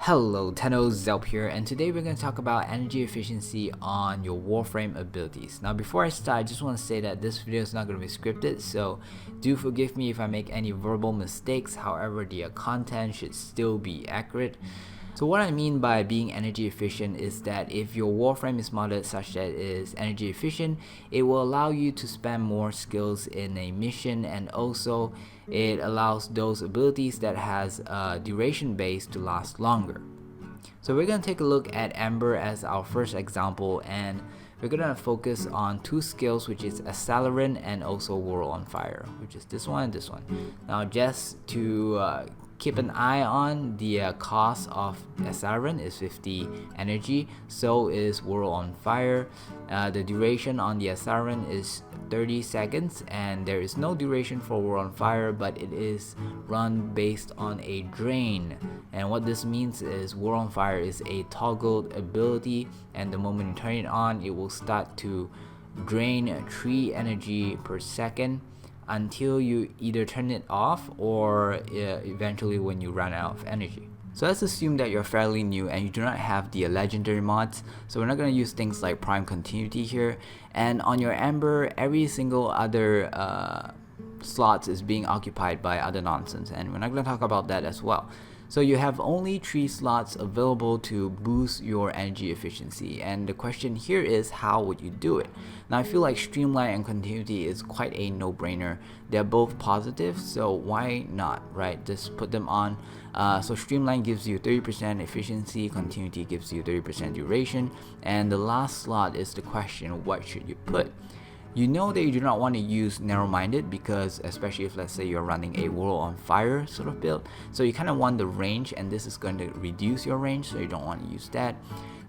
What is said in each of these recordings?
Hello, Tenno Zelp here, and today we're going to talk about energy efficiency on your Warframe abilities. Now before I start, I just want to say that this video is not going to be scripted, so do forgive me if I make any verbal mistakes. However, the content should still be accurate. So what I mean by being energy efficient is that if your Warframe is modded such that it is energy efficient, it will allow you to spend more skills in a mission, and also it allows those abilities that has a duration base to last longer. So we're going to take a look at Ember as our first example, and we're going to focus on two skills, which is Accelerant and also World on Fire, which is this one and this one. Now just to keep an eye on, the cost of Accelerant is 50 energy, so is World on Fire. The duration on the Accelerant is 30 seconds, and there is no duration for World on Fire, but it is run based on a drain. And what this means is World on Fire is a toggled ability, and the moment you turn it on, it will start to drain 3 energy per second until you either turn it off or eventually when you run out of energy. So let's assume that you're fairly new and you do not have the legendary mods, so we're not going to use things like prime continuity here, and on your Ember every single other slots is being occupied by other nonsense, and we're not going to talk about that as well. So you have only 3 slots available to boost your energy efficiency, and the question here is, how would you do it? Now I feel like Streamline and Continuity is quite a no-brainer. They're both positive, so why not, right? Just put them on. So Streamline gives you 30% efficiency, Continuity gives you 30% duration, and the last slot is the question, what should you put? You know that you do not want to use narrow-minded, because especially if, let's say, you're running a World on Fire sort of build, so you kind of want the range, and this is going to reduce your range, so you don't want to use that.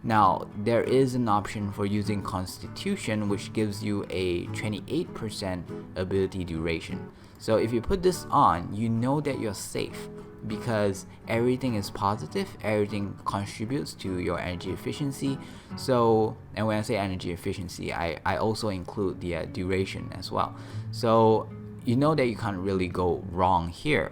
Now there is an option for using Constitution, which gives you a 28% ability duration. So if you put this on, you know that you're safe, because everything is positive, everything contributes to your energy efficiency. So, and when I say energy efficiency, I also include the duration as well. So you know that you can't really go wrong here.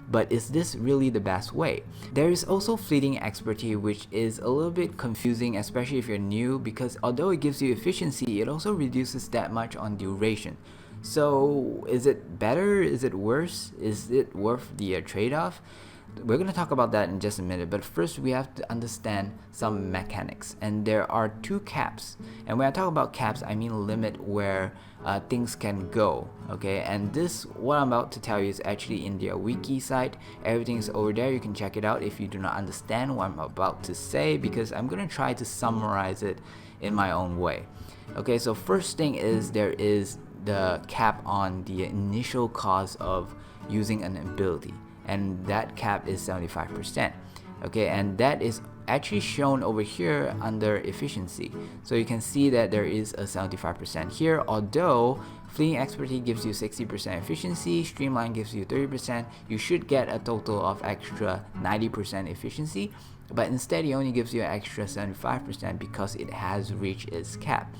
But is this really the best way? There is also fleeting expertise, which is a little bit confusing, especially if you're new, because although it gives you efficiency, it also reduces that much on duration. So is it better? Is it worse? Is it worth the trade-off? We're going to talk about that in just a minute, but first we have to understand some mechanics, and there are 2 caps. And when I talk about caps, I mean a limit where things can go, okay? And this, what I'm about to tell you, is actually in their wiki site. Everything is over there, you can check it out if you do not understand what I'm about to say, because I'm going to try to summarize it in my own way. Okay, so first thing is, there is the cap on the initial cost of using an ability, and that cap is 75%. Okay, and that is actually shown over here under efficiency. So you can see that there is a 75% here, although Fleeting Expertise gives you 60% efficiency, Streamline gives you 30%, you should get a total of extra 90% efficiency, but instead it only gives you an extra 75% because it has reached its cap.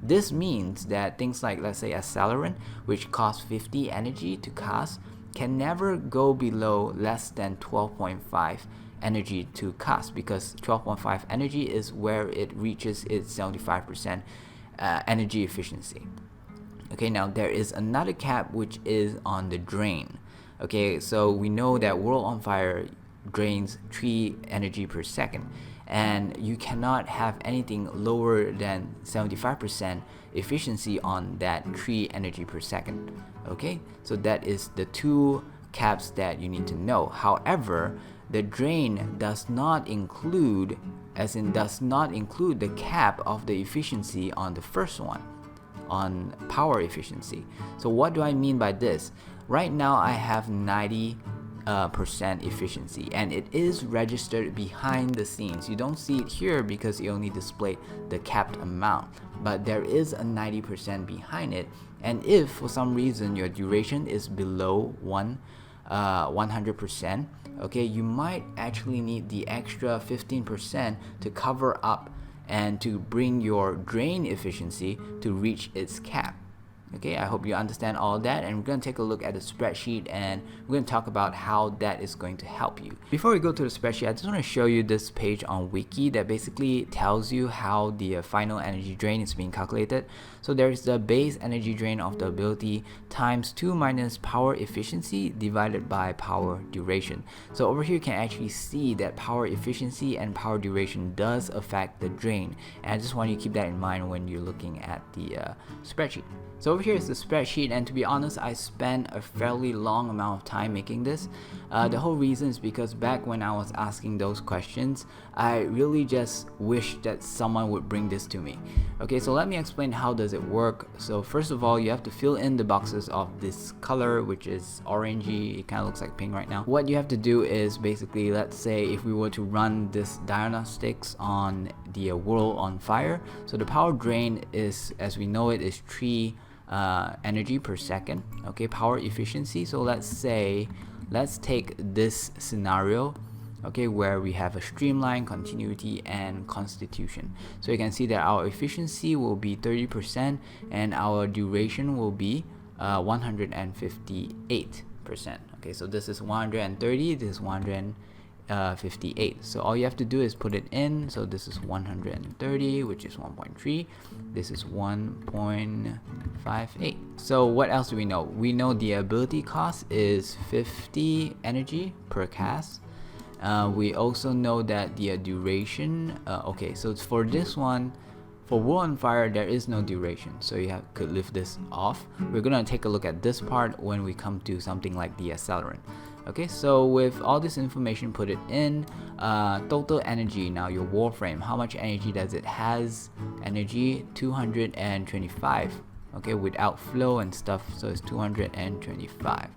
This means that things like, let's say, Accelerant, which costs 50 energy to cast, can never go below less than 12.5 energy to cast, because 12.5 energy is where it reaches its 75% energy efficiency. Okay, now there is another cap which is on the drain. Okay, so we know that World on Fire drains 3 energy per second, and you cannot have anything lower than 75% efficiency on that 3 energy per second. Okay, so that is the 2 caps that you need to know. However, the drain does not include, as in does not include, the cap of the efficiency on the first one, on power efficiency. So what do I mean by this? Right now I have 90% efficiency, and it is registered behind the scenes. You don't see it here because it only displayed the capped amount, but there is a 90% behind it. And if for some reason your duration is below 100%, okay, you might actually need the extra 15% to cover up and to bring your drain efficiency to reach its cap. Okay, I hope you understand all of that, and we're going to take a look at the spreadsheet and we're going to talk about how that is going to help you. Before we go to the spreadsheet, I just want to show you this page on Wiki that basically tells you how the final energy drain is being calculated. So there's the base energy drain of the ability times 2 minus power efficiency divided by power duration. So over here you can actually see that power efficiency and power duration does affect the drain, and I just want you to keep that in mind when you're looking at the spreadsheet. So over here is the spreadsheet, and to be honest, I spent a fairly long amount of time making this. The whole reason is because back when I was asking those questions, I really just wished that someone would bring this to me. Okay, so let me explain how does it work. So first of all, you have to fill in the boxes of this color, which is orangey. It kind of looks like pink right now. What you have to do is basically, let's say if we were to run this diagnostics on the world on fire, so the power drain is, as we know it, is 3 energy per second. Okay, power efficiency, so let's take this scenario, okay, where we have a streamline, continuity, and constitution. So you can see that our efficiency will be 30% and our duration will be 158%. Okay, so this is 130, this is 158. So all you have to do is put it in. So this is 130, which is 1.3. This is 1.58. So what else do we know? We know the ability cost is 50 energy per cast. We also know that the duration, okay, so for this one, for World on Fire, there is no duration, so you could leave this off. We're gonna take a look at this part when we come to something like the accelerant. Okay, so with all this information, put it in. Total energy, now your Warframe, how much energy does it has? Energy 225. Okay, without flow and stuff, so it's 225.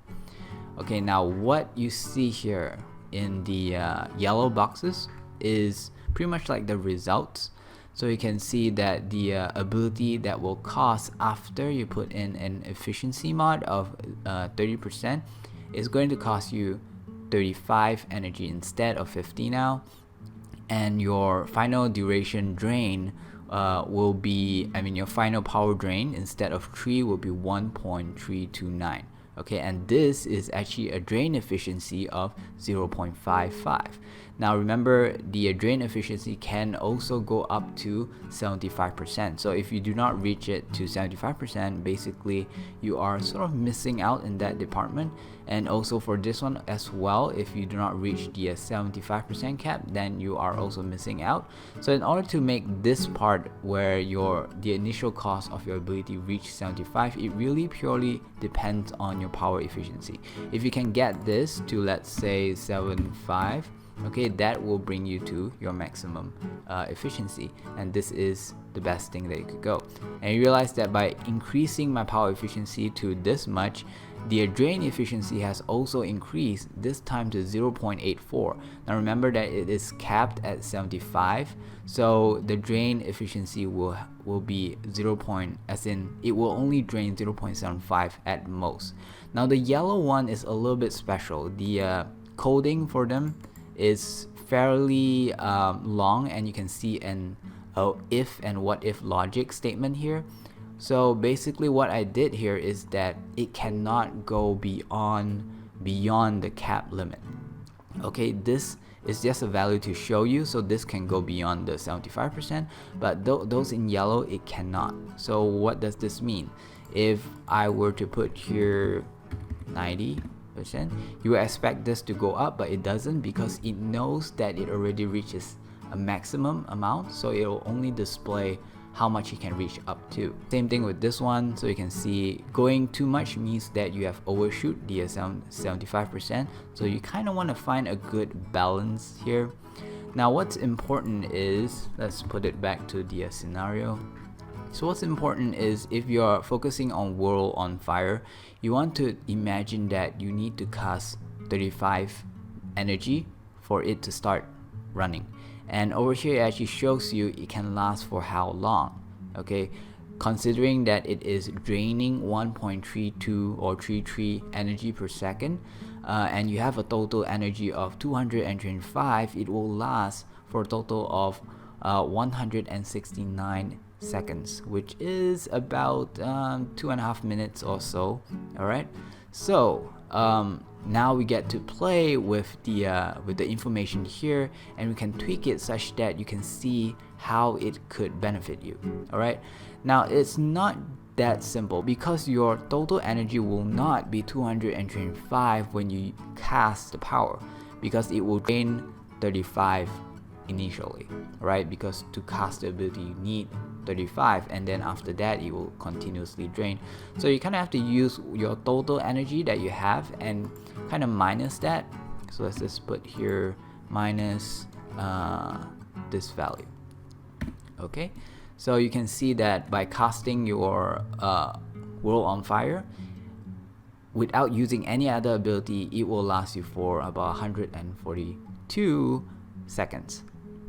Okay, now what you see here in the yellow boxes is pretty much like the results. So you can see that the ability that will cost after you put in an efficiency mod of 30% is going to cost you 35 energy instead of 50 now, and your final duration drain will be, your final power drain instead of 3 will be 1.329. Okay, and this is actually a drain efficiency of 0.55. Now remember, the drain efficiency can also go up to 75%. So if you do not reach it to 75%, basically you are sort of missing out in that department. And also for this one as well, if you do not reach the 75% cap, then you are also missing out. So in order to make this part where the initial cost of your ability reach 75, it really purely depends on your power efficiency. If you can get this to, let's say, 75, okay, that will bring you to your maximum efficiency, and this is the best thing that you could go. And you realize that by increasing my power efficiency to this much, the drain efficiency has also increased, this time to 0.84. Now remember that it is capped at 75, so the drain efficiency will be 0. As in, it will only drain 0.75 at most. Now the yellow one is a little bit special. The coding for them is fairly long, and you can see an if and what if logic statement here. So basically what I did here is that it cannot go beyond the cap limit. Okay, this is just a value to show you, so this can go beyond the 75%, but those in yellow, it cannot. So what does this mean? If I were to put here 90%, you would expect this to go up, but it doesn't, because it knows that it already reaches a maximum amount, so it will only display how much it can reach up to. Same thing with this one, so you can see going too much means that you have overshoot the 75%, so you kind of want to find a good balance here. Now what's important is, let's put it back to the scenario. So what's important is, if you're focusing on World on Fire, you want to imagine that you need to cast 35 energy for it to start running. And over here it actually shows you it can last for how long. Okay, considering that it is draining 1.32 or 33 energy per second, and you have a total energy of 225, it will last for a total of 169 seconds, which is about 2.5 minutes or so. All right, so now we get to play with the information here, and we can tweak it such that you can see how it could benefit you. All right, now it's not that simple because your total energy will not be 225 when you cast the power, because it will drain 35 initially, right? Because to cast the ability you need 35, and then after that it will continuously drain. So you kind of have to use your total energy that you have and kind of minus that. So let's just put here minus this value. Okay, so you can see that by casting your World on Fire without using any other ability, it will last you for about 142 seconds.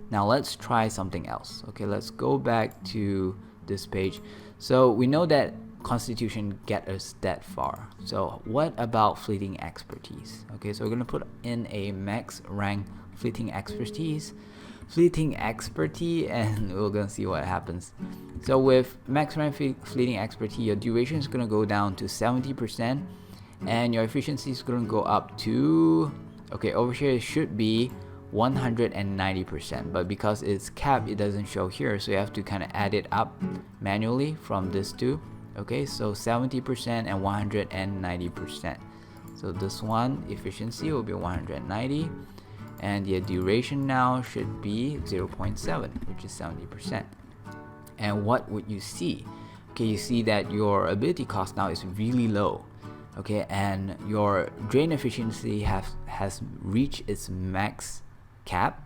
Now let's try something else. Okay, let's go back to this page. So we know that Constitution get us that far. So what about Fleeting Expertise? Okay, so we're gonna put in a max rank Fleeting Expertise, and we're gonna see what happens. So with max rank Fleeting Expertise, your duration is gonna go down to 70%, and your efficiency is gonna go up to, okay, over here it should be 190%, but because it's capped, it doesn't show here, so you have to kind of add it up manually from this two. Okay, so 70% and 190%. So this one efficiency will be 190, and the duration now should be 0.7, which is 70%. And what would you see? Okay, you see that your ability cost now is really low. Okay, and your drain efficiency has reached its max cap,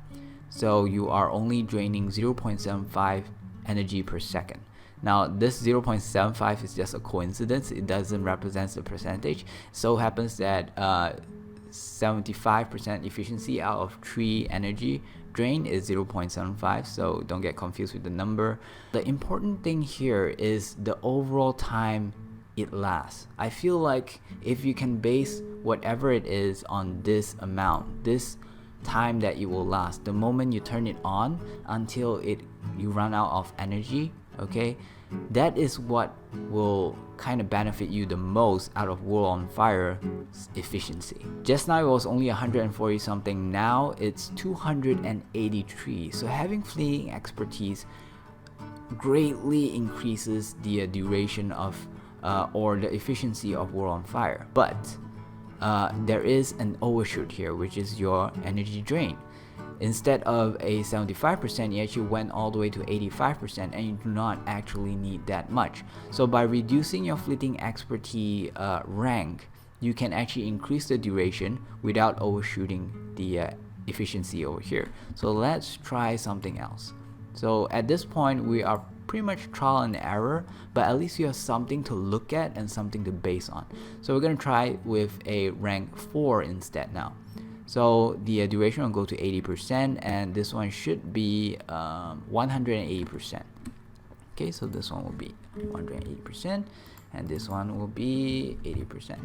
so you are only draining 0.75 energy per second. Now this 0.75 is just a coincidence, it doesn't represent the percentage. So happens that 75% efficiency out of 3 energy drain is 0.75, so don't get confused with the number. The important thing here is the overall time it lasts. I feel like if you can base whatever it is on this amount, this time that it will last, the moment you turn it on until you run out of energy, okay, that is what will kind of benefit you the most out of World on Fire efficiency. Just now it was only 140 something, now it's 283. So having Fleeting Expertise greatly increases the duration of or the efficiency of World on Fire, but there is an overshoot here, which is your energy drain. Instead of a 75%, you actually went all the way to 85%, and you do not actually need that much. So by reducing your Fleeting Expertise rank, you can actually increase the duration without overshooting the efficiency over here. So let's try something else. So at this point we are pretty much trial and error, but at least you have something to look at and something to base on. So we're going to try with a rank 4 instead now. So the duration will go to 80%, and this one should be 180%. Okay, so this one will be 180%, and this one will be 80%.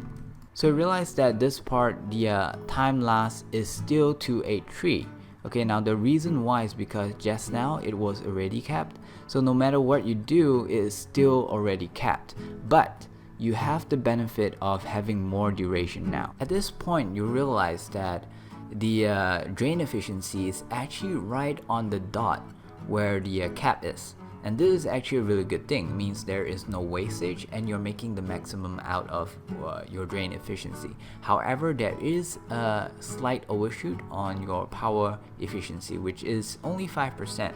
So realize that this part, the time lapse is still 283. Okay, now the reason why is because just now it was already capped. So no matter what you do, it is still already capped. But you have the benefit of having more duration now. At this point, you realize that the drain efficiency is actually right on the dot where the cap is. And this is actually a really good thing. It means there is no wastage and you're making the maximum out of your drain efficiency. However, there is a slight overshoot on your power efficiency, which is only 5%.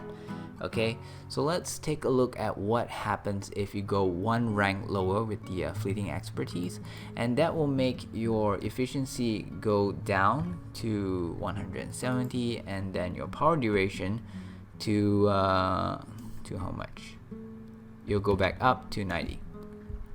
Okay, so let's take a look at what happens if you go one rank lower with the Fleeting Expertise, and that will make your efficiency go down to 170, and then your power duration to how much? You'll go back up to 90.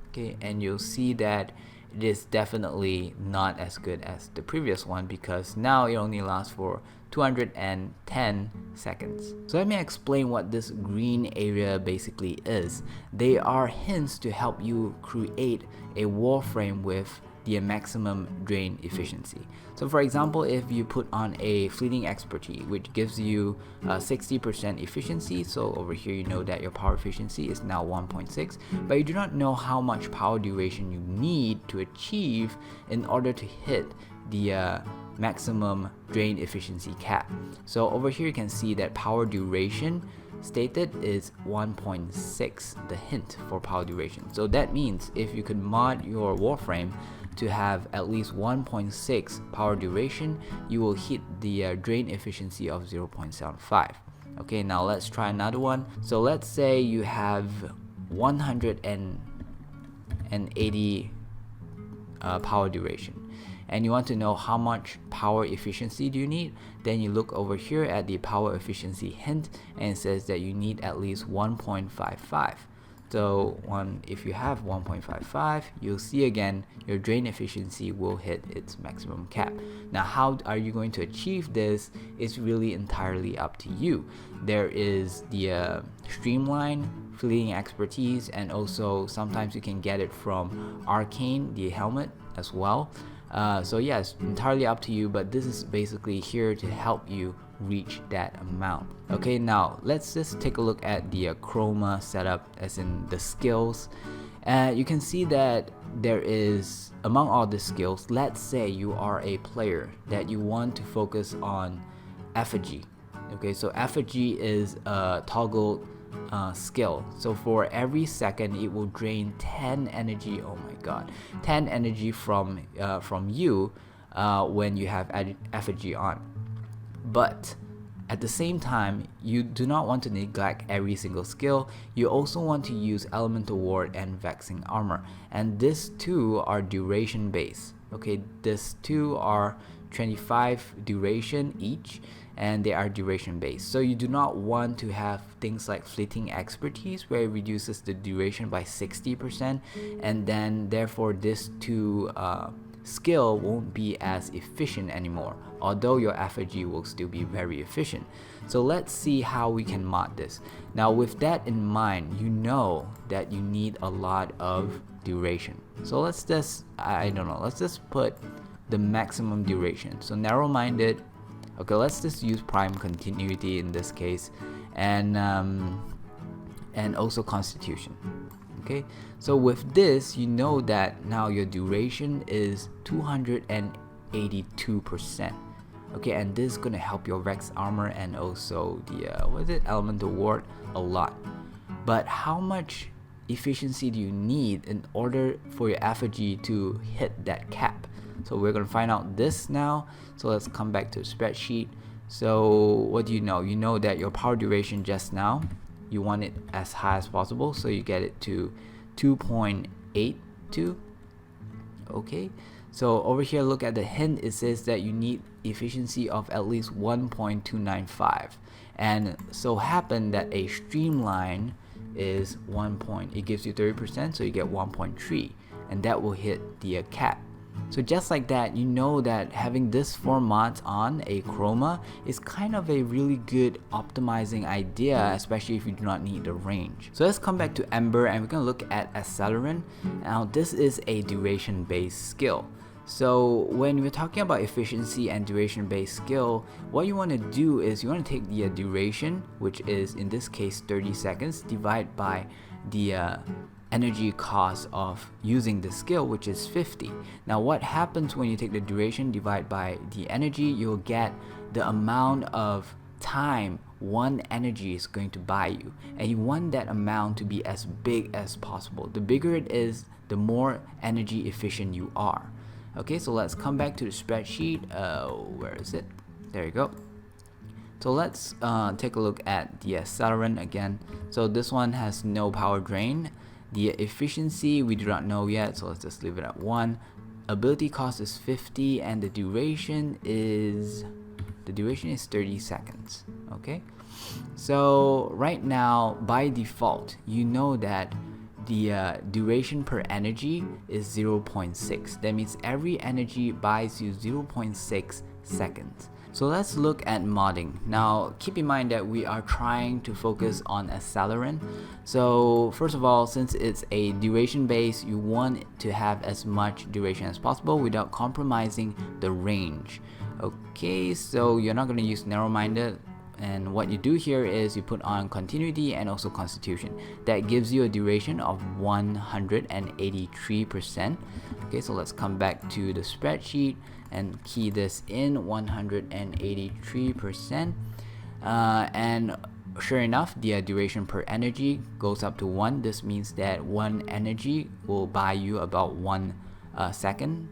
Okay, and you'll see that it is definitely not as good as the previous one, because now it only lasts for 210 seconds. So let me explain what this green area basically is. They are hints to help you create a Warframe with the maximum drain efficiency. So for example, if you put on a fleeting expertise, which gives you 60% efficiency, so over here you know that your power efficiency is now 1.6, but you do not know how much power duration you need to achieve in order to hit the maximum drain efficiency cap. So over here you can see that power duration stated is 1.6, the hint for power duration. So that means if you could mod your Warframe to have at least 1.6 power duration, you will hit the drain efficiency of 0.75. Okay, now let's try another one. So let's say you have 180 power duration, and you want to know how much power efficiency do you need. Then you look over here at the power efficiency hint, and it says that you need at least 1.55. So if you have 1.55, you'll see again your drain efficiency will hit its maximum cap. Now how are you going to achieve this is really entirely up to you. There is the streamline, fleeting expertise, and also sometimes you can get it from arcane, the helmet as well. So yeah, it's entirely up to you, but this is basically here to help you reach that amount. Okay, now let's just take a look at the Chroma setup, as in the skills. You can see that there is, among all the skills, let's say you are a player that you want to focus on effigy. Okay, so effigy is a toggled skill. So for every second it will drain 10 energy, oh my god, 10 energy from you when you have effigy on. But at the same time, you do not want to neglect every single skill. You also want to use elemental ward and vexing armor, and these two are duration based. Okay, these two are 25 duration each, and they are duration based. So you do not want to have things like fleeting expertise where it reduces the duration by 60%, and then therefore this two skill won't be as efficient anymore, although your effigy will still be very efficient. So let's see how we can mod this. Now with that in mind, you know that you need a lot of duration. So let's just, let's just put the maximum duration. So narrow-minded, okay, let's just use prime continuity in this case, and also constitution. Okay, so with this, you know that now your duration is 282%. Okay, and this is gonna help your Vex armor and also the elemental ward a lot. But how much efficiency do you need in order for your effigy to hit that cap? So we're gonna find out this now. So let's come back to the spreadsheet. So what do you know? You know that your power duration just now, you want it as high as possible, so you get it to 2.82. Okay, so over here look at the hint. It says that you need efficiency of at least 1.295, and so happen that a streamline is it gives you 30%, so you get 1.3, and that will hit the cap. So just like that, you know that having this 4 mods on a Chroma is kind of a really good optimizing idea, especially if you do not need the range. So let's come back to Ember, and we're going to look at Accelerant. Now this is a duration based skill. So when we're talking about efficiency and duration based skill, what you want to do is you want to take the duration, which is in this case 30 seconds, divide by the energy cost of using the skill, which is 50. Now what happens when you take the duration divide by the energy, you'll get the amount of time one energy is going to buy you, and you want that amount to be as big as possible. The bigger it is, the more energy efficient you are. Okay, so let's come back to the spreadsheet. Where is it? There you go. So let's take a look at the Accelerant again. So this one has no power drain. The efficiency we do not know yet, so let's just leave it at 1. Ability cost is 50, and the duration is 30 seconds. Okay, so right now by default, you know that the duration per energy is 0.6. That means every energy buys you 0.6 seconds. So let's look at modding. Now keep in mind that we are trying to focus on accelerant. So first of all, since it's a duration base, you want to have as much duration as possible without compromising the range. Okay, so you're not going to use narrow-minded, and what you do here is you put on continuity and also constitution. That gives you a duration of 183%. Okay, so let's come back to the spreadsheet and key this in 183%, and sure enough, the duration per energy goes up to 1. This means that 1 energy will buy you about 1 second.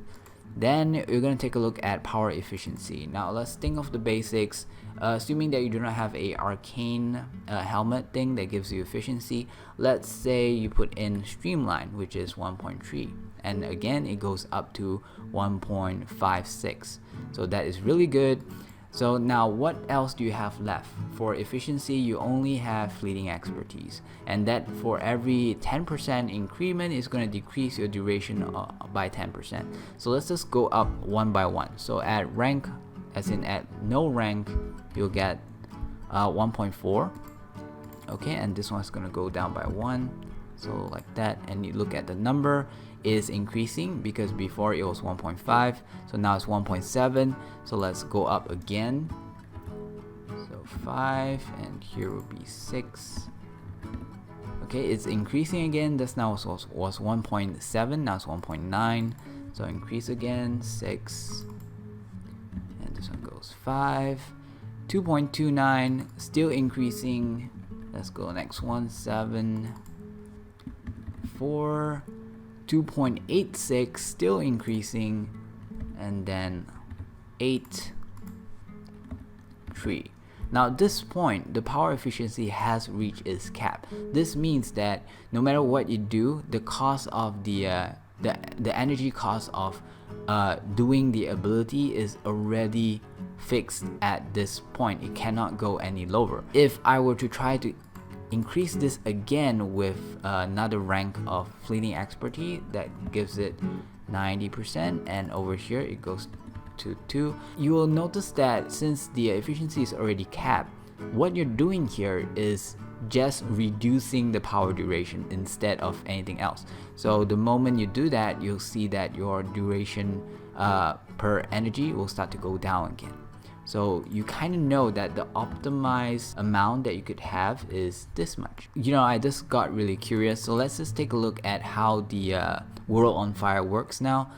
Then you're going to take a look at power efficiency. Now let's think of the basics. Assuming that you do not have a arcane helmet thing that gives you efficiency, let's say you put in streamline, which is 1.3, and again it goes up to 1.56. So that is really good. So now what else do you have left? For efficiency, you only have fleeting expertise, and that for every 10% increment is going to decrease your duration by 10%. So let's just go up one by one. So at rank, as in at no rank, you'll get 1.4. Okay, and this one's going to go down by 1. So like that, and you look at the number is increasing because before it was 1.5, so now it's 1.7. so let's go up again. So 5, and here will be 6. Okay, it's increasing again. This now was 1.7, now it's 1.9. so increase again, 6, and this one goes 5, 2.29, still increasing. Let's go next one, 7, 4, 2.86, still increasing, and then 8, 3. Now at this point, the power efficiency has reached its cap. This means that no matter what you do, the cost of the energy cost of doing the ability is already fixed at this point. It cannot go any lower. If I were to try to increase this again with another rank of fleeting expertise, that gives it 90%, and over here it goes to 2. You will notice that since the efficiency is already capped, what you're doing here is just reducing the power duration instead of anything else. So the moment you do that, you'll see that your duration per energy will start to go down again. So you kind of know that the optimized amount that you could have is this much. You know, I just got really curious, so let's just take a look at how the World on Fire works now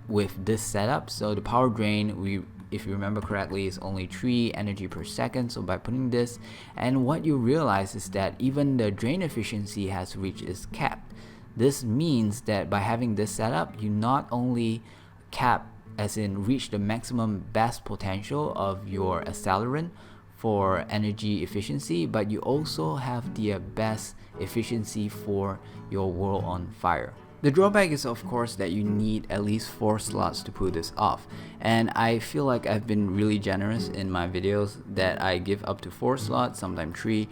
with this setup. So the power drain, if you remember correctly, is only 3 energy per second. So by putting this, and what you realize is that even the drain efficiency has reached its cap. This means that by having this setup, you not only cap, as in reach the maximum best potential of your accelerant for energy efficiency, but you also have the best efficiency for your World on Fire. The drawback is of course that you need at least 4 slots to pull this off, and I feel like I've been really generous in my videos that I give up to 4 slots, sometimes 3.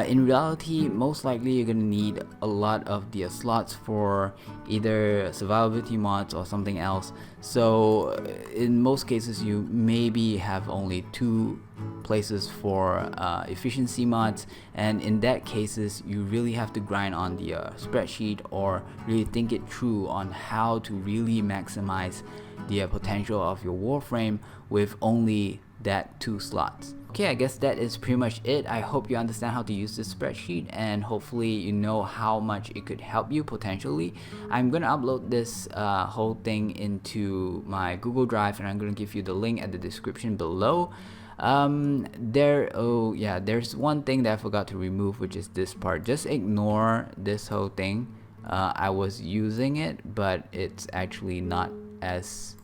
In reality, most likely you're gonna need a lot of the slots for either survivability mods or something else. So in most cases you maybe have only 2 places for efficiency mods, and in that cases you really have to grind on the spreadsheet or really think it through on how to really maximize the potential of your Warframe with only that 2 slots. Okay, I guess that is pretty much it. I hope you understand how to use this spreadsheet, and hopefully you know how much it could help you potentially. I'm gonna upload this whole thing into my Google Drive, and I'm gonna give you the link at the description below. There's one thing that I forgot to remove, which is this part. Just ignore this whole thing. I was using it, but it's actually not as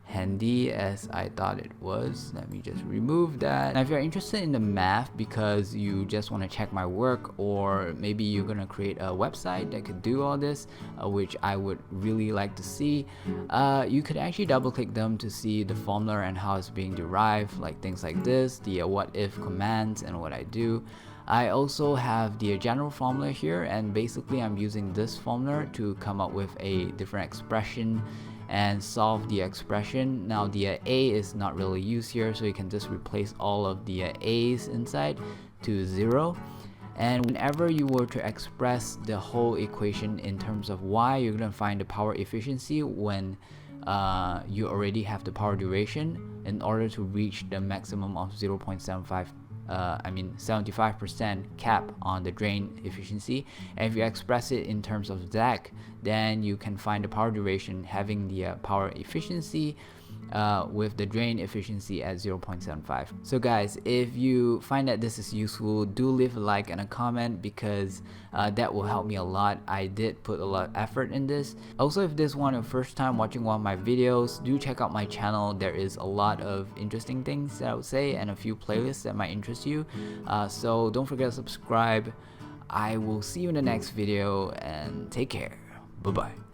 handy as I thought it was. Let me just remove that. Now if you're interested in the math because you just want to check my work, or maybe you're gonna create a website that could do all this, which I would really like to see, you could actually double click them to see the formula and how it's being derived, like things like this, the what if commands and what I do. I also have the general formula here, and basically I'm using this formula to come up with a different expression, and solve the expression. Now the a is not really used here, so you can just replace all of the a's inside to 0. And whenever you were to express the whole equation in terms of y, you're going to find the power efficiency when you already have the power duration in order to reach the maximum of 0.75 75% cap on the drain efficiency. And if you express it in terms of ZAC, then you can find the power duration having the power efficiency with the drain efficiency at 0.75. So guys, if you find that this is useful, do leave a like and a comment, because that will help me a lot. I did put a lot of effort in this. Also, if this is your first time watching one of my videos, do check out my channel. There is a lot of interesting things that I would say, and a few playlists that might interest you. So don't forget to subscribe. I will see you in the next video, and take care. Bye bye.